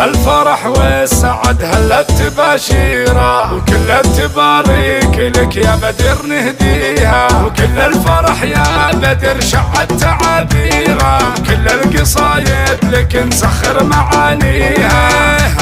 الفرح والسعد هلت تباشيره، وكل التباريك لك يا بدر نهديها، وكل الفرح يا بدر شعت تعابيره، كل القصايد لك نسخر معانيها.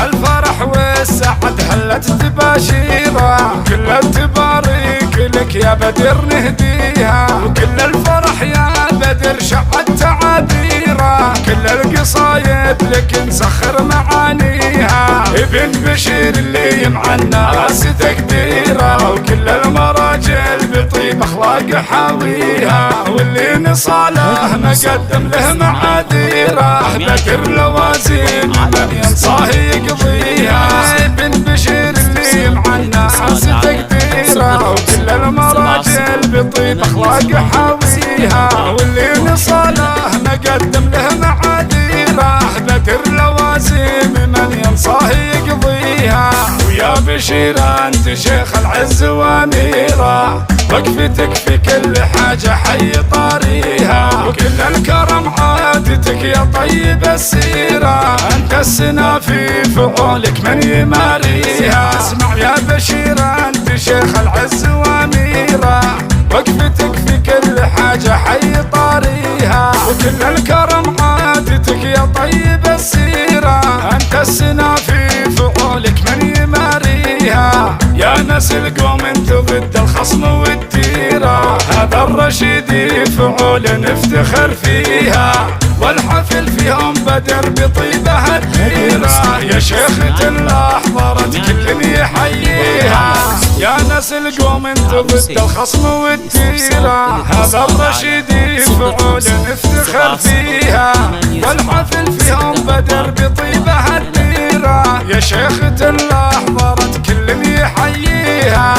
الفرح والسعد هلت تباشيره، وكل التباريك لك يا بدر نهديها، وكل الفرح يا بدر شعت تعابيره، كل القصايد لك نسخر معانيها. ابن بشير اللي مع الناس تقديره، وكل المراجل بطيب اخلاق حاويها، واللي نصاله مقدم له معاذيره، بدر لوازم من ينصاه يقضيها. ابن بشير اللي مع الناس تقديره، وكل المراجل بطيب اخلاق حاويها، واللي نصاله مقدم له معاذيره، بدر لوازم من ينصاه يقضيها. ويا بشير انت شيخ العز واميره، وقفتك في كل حاجه حي طاريها، وكل الكرم عادتك يا طيب السيره، انت السنا في فعولك من يماريها. اسمع يا بشير انت شيخ العز واميره، وقفتك في كل حاجه حي طاريها، وكل الكرم عادتك يا طيب السيره، انت السنا في فعولك من يماريها. يا نسل قوم انت ضد الخصم والديره، هذا الرشيد فعول نفتخر فيها، والحفل فيهم بدر بطيبها الديره، يا شيخة الله حضرت كل يحييها. يا نسل قوم انت ضد الخصم والديره، هذا الرشيد فعول نفتخر فيها، والحفل فيهم بدر بطيبها الديره، يا شيخة الله حضرت كل يحييها.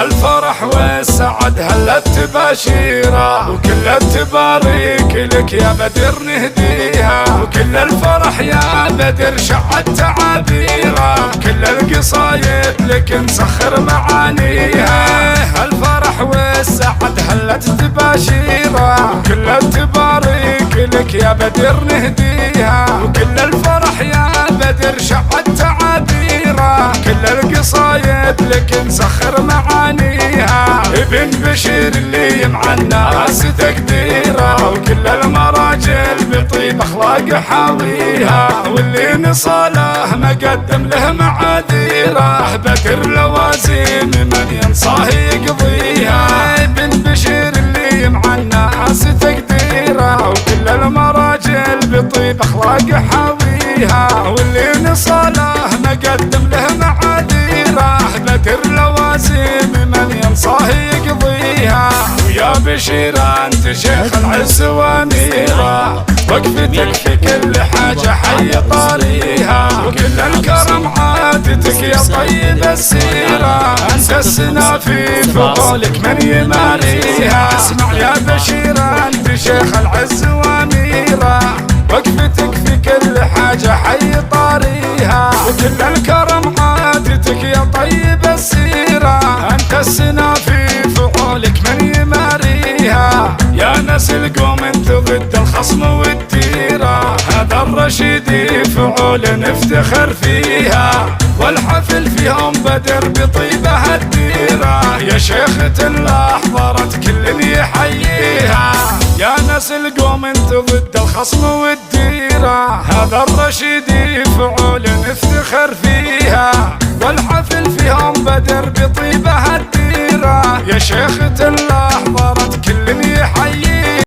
الفرح والسعد هلت تباشيره، وكل التباريك لك يا بدر نهديها، وكل الفرح يا بدر شعت تعابيره، كل القصايد لك نسخر معانيها. الفرح والسعد هلت تباشيره، وكل التباريك لك يا بدر نهديها، وكل الفرح يا بدر شعت تعابيره، كل القصايد لك نسخر معانيها. ابن بشير اللي مع الناس تقديره، وكل المراجل بطيب اخلاق حاويها، واللي نصاله مقدم له معاذيره، بدر لوازم من ينصاه يقضيها. ابن بشير اللي مع الناس تقديره، وكل المراجل بطيب اخلاق حاويها، واللي نصاله مقدم له معاذيره، بدر لوازم من ينصاه يقضيها. ويا بشير انت شيخ العز واميره، وقفتك في كل حاجه حي طاريها، وكل الكرم عادتك يا طيب السيره، انت السنا في فعولك من يماريها. اسمع يا بشير انت شيخ العز واميره، وقفتك في كل حاجه حي طاريها، وكل الكرم عادتك يا طيب السيره، انت السنا في فعولك من يماريها. يا نسل قوم انت ضد الخصم والديره، هذا الرشيد فعول نفتخر فيها، والحفل فيهم بدر بطيبها الديره، يا شيخة الله حضرت كل يحييها. يا نسل قوم انت ضد الخصم والديره، هذا الرشيد فعول نفتخر فيها، والحفل فيهم بدر بطيبها الديره، يا شيخة الله